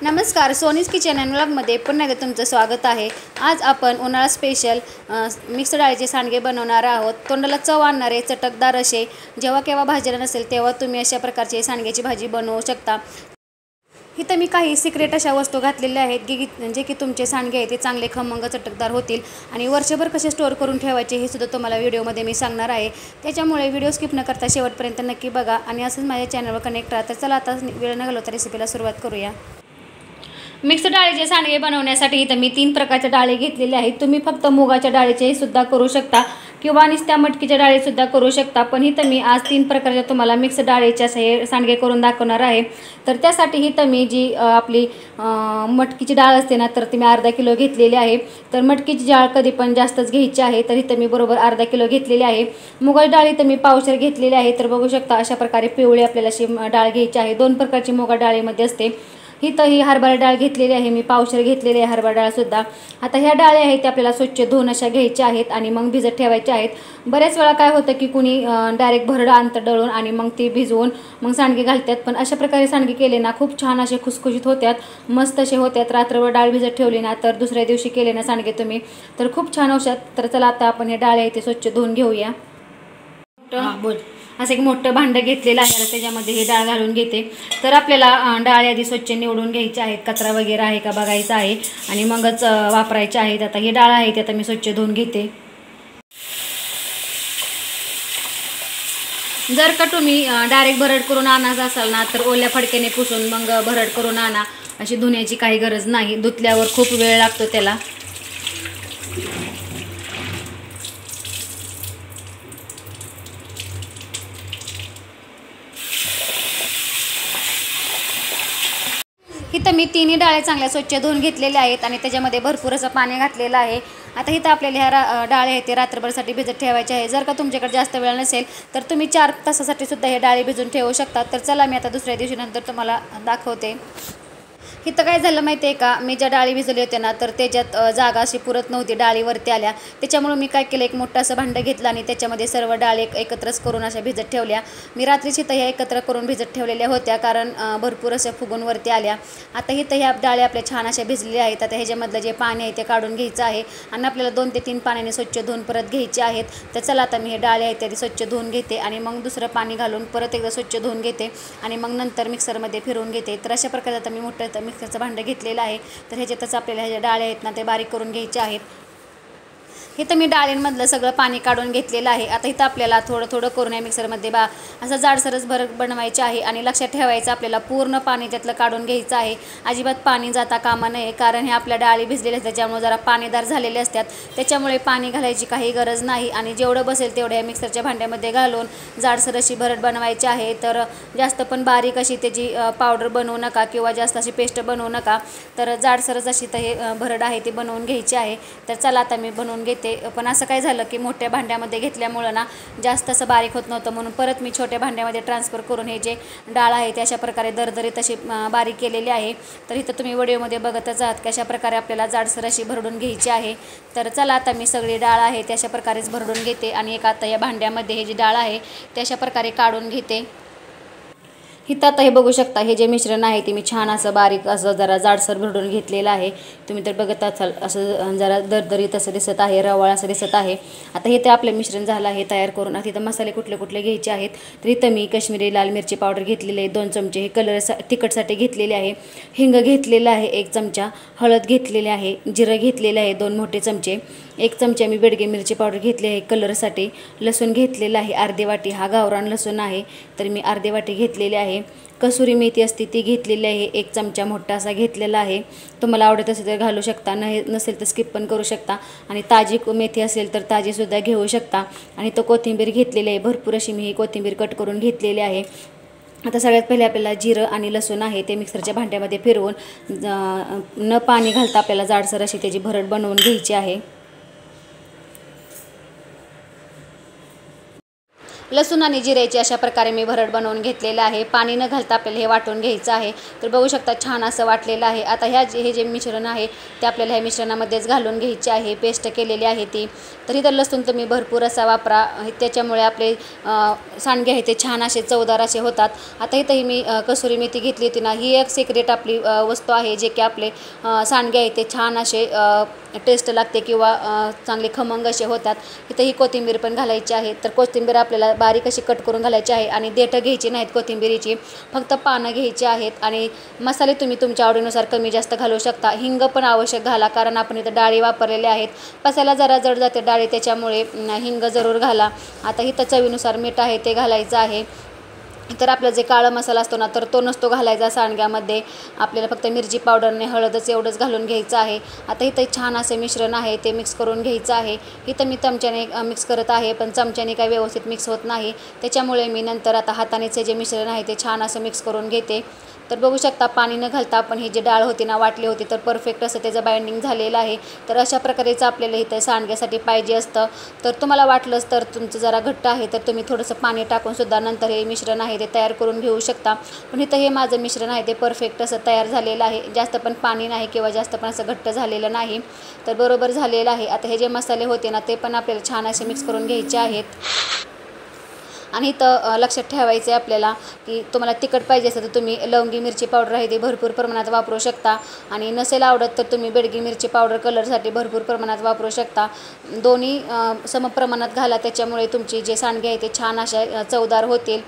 नमस्कार, सोनीज kitchen and व्लॉगमध्ये पुन्हा एकदा तुमचं स्वागत आहे। आज आपण उन्हाळा स्पेशल मिक्स डाळीचे सांडगे बनवणार आहोत। तोंडाला चव आणणारे चटकदार असे, जेव्हा केव्हा भाजीला नसेल तेव्हा तुम्ही अशा प्रकारची सांडग्याची भाजी बनवू शकता। इथं मी काही सिक्रेट अशा वस्तू घातलेल्या आहेत की तुमचे सांडगे आहे ते चांगले खमंग चटकदार होतील आणि वर्षभर कसे स्टोअर करून ठेवायचे हे सुद्धा तुम्हाला व्हिडिओमध्ये मी सांगणार आहे। त्याच्यामुळे व्हिडिओ स्किप न करता शेवटपर्यंत नक्की बघा आणि असंच माझ्या चॅनलवर कनेक्ट राहा। तर चला आता वेळ न घालवता रेसिपीला सुरुवात करूया। मिक्स डाळीचे सांडगे बनवण्यासाठी इथं मी 3 प्रकारच्या डाळी घेतलेल्या आहेत। तुम्ही फक्त मुगाच्या डाळीचे सुद्धा करू शकता किंवा नुसत्या मटकीच्या डाळी सुद्धा करू शकता, पण इथं मी आज 3 प्रकारच्या तुम्हाला मिक्स डाळीचे असे सांडगे करून दाखवणार आहे। तर त्यासाठी इथं मी जी आपली मटकीची डाळ असते ना, तर ती मी अर्धा किलो घेतलेली आहे। तर मटकीची डाळ कधी पण जास्तच घ्यायची आहे, तर इथं मी बरोबर अर्धा किलो घेतलेली आहे। मुगाची डाळ इथं मी पावशेर घेतलेली आहे। तर बघू शकता अशा प्रकारे पिवळी आपल्याला अशी डाळ घ्यायची आहे। 2 प्रकारची मुगा डाळीमध्ये असते। इथं ही हरभरा डाळ घेतलेली आहे, मी पावशेर घेतलेली आहे हरभरा डाळ सुद्धा। आता ह्या डाळी आहेत त्या आपल्याला स्वच्छ धुवून अशा घ्यायच्या आहेत आणि मग भिजत ठेवायच्या आहेत। बऱ्याच वेळा काय होतं की कुणी डायरेक्ट भरड आणतं दळून आणि मग ते भिजवून मग सांडगे घालतात, पण अशा प्रकारे सांडगे केले ना खूप छान असे खुसखुशीत होतात, मस्त असे होतात। रात्रभर डाळ भिजत ठेवली ना तर दुसऱ्या दिवशी केले ना सांडगे तुम्ही तर खूप छान होतात। तर चला आता आपण हे डाळ आहे ते स्वच्छ धुवून घेऊया। असं एक मोठं भांडं घेतलेलं आहे, त्याच्यामध्ये हे डाळ घालून घेते। तर आपल्याला डाळ आधी स्वच्छ निवडून घ्यायची आहेत, कचरा वगैरे आहे का बघायचा आहे आणि मगच वापरायचे आहेत। आता ही डाळ आहे ती आता मी स्वच्छ धुवून घेते। जर का तुम्ही डायरेक्ट भरड करून आणायचं असाल ना तर ओल्या फडक्याने पुसून मग भरड करून आणा, अशी धुण्याची काही गरज नाही। धुतल्यावर खूप वेळ लागतो त्याला। इथं मी 3ही डाळे चांगल्या स्वच्छ धुवून घेतलेल्या आहेत आणि त्याच्यामध्ये भरपूर असं पाणी घातलेलं आहे। आता इथं आपल्याला ह्या डाळी आहेत ते रात्रभरसाठी भिजत ठेवायचे आहे। जर का तुमच्याकडे जास्त वेळ नसेल तर तुम्ही 4 तासासाठी सुद्धा हे डाळी भिजून ठेवू शकता। तर चला मी आता दुसऱ्या दिवशी नंतर तुम्हाला दाखवते। इथं काय झालं माहिती आहे का, मी ज्या डाळी भिजवले होते ना तर त्याच्यात जागा अशी पुरत नव्हती, डाळीवरती आल्या। त्याच्यामुळे मी काय केलं, एक मोठं असं भांडं घेतलं आणि त्याच्यामध्ये सर्व डाळी एकत्रच करून अशा भिजत ठेवल्या। मी रात्रीची तर ह्या एकत्र करून भिजत ठेवलेल्या होत्या, कारण भरपूर अशा फुगून वरती आल्या। आता इथं ह्या डाळी आपल्या छान अशा भिजलेल्या आहेत। आता ह्याच्यामधलं जे पाणी आहे ते काढून घ्यायचं आहे आणि आपल्याला 2 ते 3 पाण्याने स्वच्छ धुवून परत घ्यायचे आहेत। तर चला आता मी हे डाळी आहेत ते स्वच्छ धुवून घेते आणि मग दुसरं पाणी घालून परत एकदा स्वच्छ धुवून घेते आणि मग नंतर मिक्सरमध्ये फिरवून घेते। तर अशा प्रकारे आता मी मोठं मिक्सरचं भांडं घेतलेलं आहे। तर ह्याच्यातच आपल्याला ह्या डाळी आहेत ना ते बारीक करून घ्यायचे आहेत। इथं मी डाळींमधलं सगळं पाणी काढून घेतलेलं आहे। आता इथं आपल्याला थोडं थोडं करून या मिक्सरमध्ये असं जाडसरच भरड बनवायचे आहे आणि लक्षात ठेवायचं आपल्याला पूर्ण पाणी त्यातलं काढून घ्यायचं आहे। अजिबात पाणी जाता कामा नये, कारण हे आपल्या डाळी भिजलेल्या असतात त्याच्यामुळे जरा पाणीदार झालेले असतात, त्याच्यामुळे पाणी घालायची काही गरज नाही आणि जेवढं बसेल तेवढ्या या मिक्सरच्या भांड्यामध्ये घालून जाडसर अशी भरड बनवायची आहे। तर जास्त पण बारीक अशी त्याची पावडर बनवू नका किंवा जास्त अशी पेस्ट बनवू नका, तर जाडसरच अशी तर हे भरड आहे ती बनवून घ्यायची आहे। तर चला आता मी बनवून घेते। पण असं काय झालं की मोठ्या भांड्यामध्ये घेतल्यामुळं ना जास्त असं बारीक होत नव्हतं, म्हणून परत मी छोट्या भांड्यामध्ये ट्रान्सफर करून हे जे डाळ आहे ते अशा प्रकारे दरदरीत अशी बारीक केलेली आहे। तर इथं तुम्ही व्हिडिओमध्ये बघतच आहात की अशा प्रकारे आपल्याला जाडसर अशी भरडून घ्यायची आहे। तर चला आता मी सगळी डाळ आहे ते अशा प्रकारेच भरडून घेते आणि एक आता या भांड्यामध्ये हे जी डाळ आहे ते अशा प्रकारे काढून घेते। इथं आता हे बघू शकता, हे जे मिश्रण आहे ते मी छान असं बारीक असं जरा जाडसर भरडून घेतलेलं आहे। तुम्ही तर बघत असाल असं जरा दरदरीत असं दिसत आहे, रवाळ असं दिसत आहे। आता हे ते आपलं मिश्रण झालं आहे तयार करून। आता इथं मसाले कुठले कुठले घ्यायचे आहेत, तर इथं मी काश्मीरी लाल मिरची पावडर घेतलेली आहे 2 चमचे, हे कलर तिखटसाठी घेतलेले आहे। हिंग घेतलेला आहे 1 चमचा, हळद घेतलेली आहे, जिरं घेतलेलं आहे 2 मोठे चमचे, 1 चमचा मी बेडगे मिरची पावडर घेतली आहे कलरसाठी, लसूण घेतलेला आहे अर्धी वाटी, हा गावरान लसूण आहे तर मी अर्धी वाटी घेतलेली आहे। कसुरी मेथी असते ती घेतलेली आहे 1 चमचा मोठा असा घेतलेला आहे। तुम्हाला आवडत असेल तर घालू शकता, नसेल तर स्किप पण करू शकता आणि ताजी मेथी असेल तर ताजी सुद्धा घेऊ शकता। आणि तो कोथिंबीर घेतलेली आहे, भरपूर अशी मी ही कोथिंबीर कट करून घेतलेली आहे। आता सगळ्यात पहिले आपल्याला जिरं आणि लसूण आहे ते मिक्सरच्या भांड्यामध्ये फिरवून न पाणी घालता आपल्याला जाडसर अशी त्याची भरड बनवून घ्यायची आहे। लसूण आणि जिऱ्याची अशा प्रकारे मी भरड बनवून घेतलेलं आहे। पाणी न घालता आपल्याला हे वाटून घ्यायचं आहे। तर बघू शकता छान असं वाटलेलं आहे। आता हे जे मिश्रण आहे ते आपल्याला ह्या मिश्रणामध्येच घालून घ्यायचे आहे। पेस्ट केलेली आहे ती। तर इथं लसूण तुम्ही भरपूर असा वापरा, त्याच्यामुळे आपले सांडगे आहे ते छान असे चवदार असे होतात। आता इथं मी कसुरी मेथी घेतली होती ना, ही एक सिक्रेट आपली वस्तू आहे जे की आपले सांडगे आहे ते छान असे टेस्ट लागते किंवा चांगले खमंग असे होतात। इथं ही कोथिंबीर पण घालायची आहे। तर कोथिंबीर आपल्याला बारीक अशी कट करून घालायची आहे आणि देठं घ्यायची नाहीत कोथिंबीरीची, फक्त पानं घ्यायची आहेत। आणि मसाले तुम्ही तुमच्या आवडीनुसार कमी जास्त घालू शकता। हिंग पण आवश्यक घाला, कारण आपण इथं डाळी वापरलेले आहेत। पचायला जरा जड जाते डाळी, त्याच्यामुळे हिंग जरूर घाला। आता इथं चवीनुसार मीठ आहे ते घालायचं आहे। तर आपला जे काळा मसाला असतो ना, तर तो नसतो घालायचा सांडग्यामध्ये। आपल्याला फक्त मिरची पावडरने हळदच एवढंच घालून घ्यायचं आहे। आता इथं छान असे मिश्रण आहे ते मिक्स करून घ्यायचं आहे। इथं मी चमच्याने मिक्स करत आहे, पण चमच्याने काही व्यवस्थित मिक्स होत नाही, त्याच्यामुळे मी नंतर आता हातानेच जे मिश्रण आहे ते छान असं मिक्स करून घेते। तर बघू शकता पाणी न घालता आपण ही जी डाळ होती ना वाटली होती, तर परफेक्ट असं त्याचं बाइंडिंग झालेलं आहे। तर अशा प्रकारेच आपल्याला इथं सांडग्यासाठी पाहिजे असतं। तर तुम्हाला वाटलंच तर तुमचं जरा घट्ट आहे तर तुम्ही थोडंसं पाणी टाकून सुद्धा नंतर हे मिश्रण आहे ते तयार करून घेऊ शकता। पण इथं हे माझं मिश्रण आहे ते परफेक्ट असं तयार झालेलं आहे। जास्त पण पाणी नाही किंवा जास्त पण असं घट्ट झालेलं नाही, तर बरोबर झालेलं आहे। आता हे जे मसाले होते ना ते पण आपल्याला छान असे मिक्स करून घ्यायचे आहेत। आणि इथं लक्षात ठेवायचं आहे आपल्याला की तुम्हाला तिखट पाहिजे असेल तर तुम्ही लवंगी मिरची पावडर आहे ते भरपूर प्रमाणात वापरू शकता, आणि नसेल आवडत तर तुम्ही बेडगी मिरची पावडर कलरसाठी भरपूर प्रमाणात वापरू शकता। दोन्ही समप्रमाणात घाला, त्याच्यामुळे तुमची जे सांडगे आहे ते छान अशा चवदार होतील।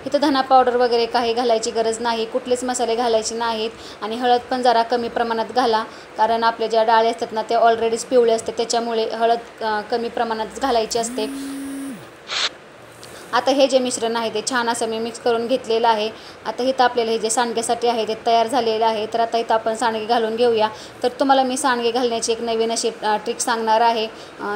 इथं धना पावडर वगैरे काही घालायची गरज नाही, कुठलेच मसाले घालायचे नाहीत। आणि हळद पण जरा कमी प्रमाणात घाला, कारण आपल्या ज्या डाळी असतात ना ते ऑलरेडीच पिवळे असते, त्याच्यामुळे हळद कमी प्रमाणात घालायची असते। आता हे जे मिश्रण आहे ते छान असं मी मिक्स करून घेतलेलं आहे। आता इथं आपल्याला हे जे सांडग्यासाठी आहे ते तयार झालेलं आहे। तर आता इथं आपण सांडगे घालून घेऊया। तर तुम्हाला मी सांडगे घालण्याची एक नवीन अशी ट्रिक सांगणार आहे,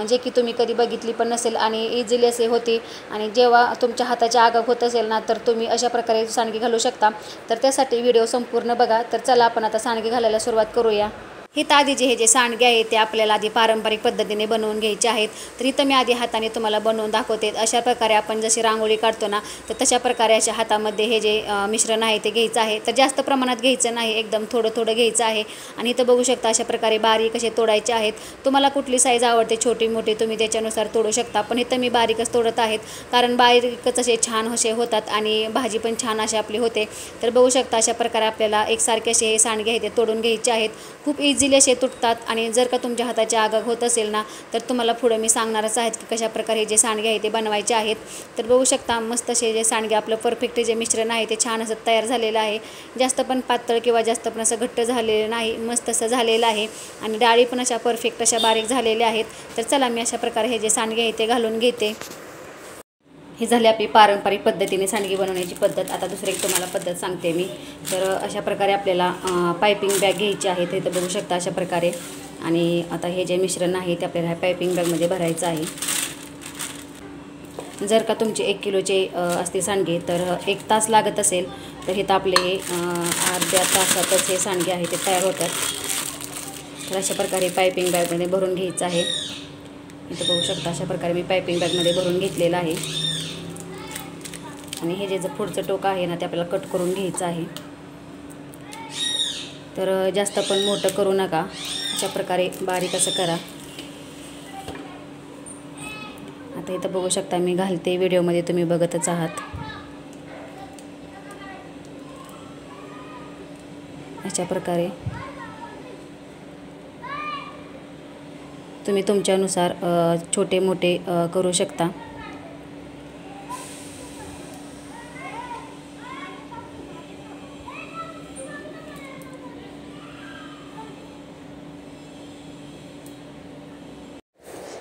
जे की तुम्ही कधी बघितली पण नसेल आणि इझिली असे होती। आणि जेव्हा तुमच्या हाताची आग होत असेल ना, तर तुम्ही अशा प्रकारे सांडगे घालू शकता। तर त्यासाठी व्हिडिओ संपूर्ण बघा। तर चला आपण आता सांडगे घालायला सुरुवात करूया। इथं आधी हे जे सांडगे आहेत ते आपल्याला आधी पारंपरिक पद्धतीने बनवून घ्यायचे आहेत। तर इथं मी आधी हाताने तुम्हाला बनवून दाखवते। अशा प्रकारे आपण जशी रांगोळी काढतो ना, तर तशा प्रकारे अशा हातामध्ये हे जे मिश्रण आहे ते घ्यायचं आहे। तर जास्त प्रमाणात घ्यायचं नाही, एकदम थोडं थोडं घ्यायचं आहे। आणि इथं बघू शकता अशा प्रकारे बारीक असे तोडायचे आहेत। तुम्हाला कुठली साईज आवडते, छोटी मोठी, तुम्ही त्याच्यानुसार तोडू शकता। पण इथं मी बारीकच तोडत आहेत, कारण बारीकच असे छान असे होतात आणि भाजी पण छान अशी आपली होते। तर बघू शकता अशा प्रकारे आपल्याला एकसारखे असे हे सांडगे आहे ते तोडून घ्यायचे आहेत। खूप इझिली असे तुटतात, आणि जर का तुमच्या हाताची आग होत असेल ना, तर तुम्हाला पुढे मी सांगणारच आहेत की कशा प्रकारे जे सांडगे आहे ते बनवायचे आहेत। तर बघू शकता मस्त असे जे सांडगे आपलं परफेक्ट जे मिश्रण आहे ते छान असं तयार झालेलं आहे। जास्त पण पातळ किंवा जास्त पण असं घट्ट झालेलं नाही, मस्त असं झालेलं आहे। आणि डाळी पण अशा परफेक्ट अशा बारीक झालेल्या आहेत। तर चला मी अशा प्रकारे हे जे सांडगे आहे ते घालून घेते। ही झाली आपली पारंपरिक पद्धतीने सांडगे बनवण्याची पद्धत। आता दुसरी एक तुम्हाला पद्धत सांगते मी। तर अशा प्रकारे आपल्याला पायपिंग बॅग घ्यायची आहे, ते बघू शकता अशा प्रकारे। आणि आता हे जे मिश्रण आहे ते आपल्याला ह्या पायपिंग बॅगमध्ये भरायचं आहे। जर का तुमचे 1 किलोचे असते सांडगे तर 1 तास लागत असेल, तर हे तर आपले अर्ध्या तासातच हे सांडगे आहे ते तयार होतात। तर अशा प्रकारे पायपिंग बॅगमध्ये भरून घ्यायचं आहे। इथं बघू शकता अशा प्रकारे मी पायपिंग बॅगमध्ये भरून घेतलेलं आहे। आणि हे जे पुढचं टोक आहे ना ते आपल्याला कट करून घ्यायचं आहे। तर जास्त पण मोठं करू नका, अशा प्रकारे बारीक असं करा। आता इथं बघू शकता मी घालते, व्हिडिओमध्ये तुम्ही बघतच आहात। अशा प्रकारे तुम्ही तुमच्यानुसार छोटे मोठे करू शकता।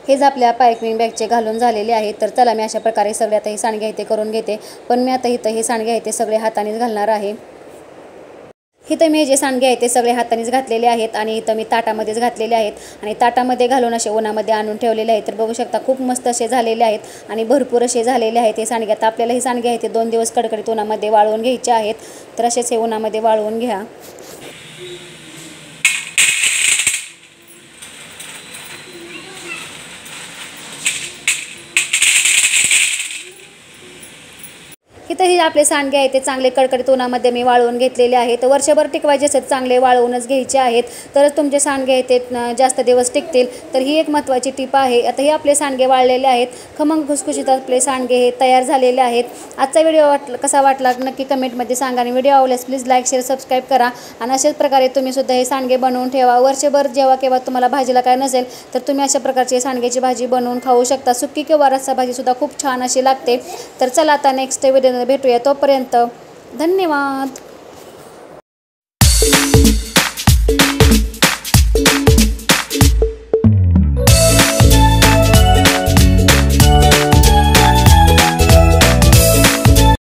हेच आपल्या पायपिंग बॅगचे घालून झालेले आहे। तर चला मी अशा प्रकारे सगळे आता हे सांडगे आहे ते करून घेते। पण मी आता इथं हे सांडगे आहे ते सगळे हातानेच घालणार आहे। इथं मी जे सांडगे आहेत ते सगळे हातानेच घातलेले आहेत, आणि इथं मी ताटामध्येच घातलेले आहेत, आणि ताटामध्ये घालून असे उन्हामध्ये आणून ठेवलेले आहेत। तर बघू शकता खूप मस्त असे झालेले आहेत, आणि भरपूर असे झालेले आहेत हे सांडगे। आता आपल्याला हे सांडगे आहे ते 2 दिवस कडकडीत उन्हामध्ये वाळवून घ्यायचे आहेत। तर असेच हे उन्हामध्ये वाळवून घ्या। हे आपले सांडगे आहेत ते चांगले कडकडीत उन्हामध्ये मी वाळवून घेतलेले आहेत. वर्षभर टिकवायचे असेल चांगले वाळवूनच घ्यायचे आहेत, तरच तुमचे सांडगे आहेत ते जास्त दिवस टिकतील. तर ही एक महत्त्वाची टिप आहे. आता हे आपले सांडगे वाळलेले आहेत, खमंग खुसखुशीत आपले सांडगे हे तयार झालेले आहेत. आजचा व्हिडिओ कसा वाटला नक्की कमेंटमध्ये सांगा आणि व्हिडिओ आवडल्यास प्लीज लाईक शेअर सबस्क्राईब करा. आणि अशाच प्रकारे तुम्ही सुद्धा हे सांडगे बनवून ठेवा. वर्षभर जेव्हा केव्हा तुम्हाला भाजीला काय नसेल तर तुम्ही अशा प्रकारची सांडग्याची भाजी बनवून खाऊ शकता. सुकी किंवा रस्सा भाजीसुद्धा खूप छान अशी लागते. तर चला आता नेक्स्ट व्हिडिओमध्ये भेटूया. तोपर्यंत धन्यवाद.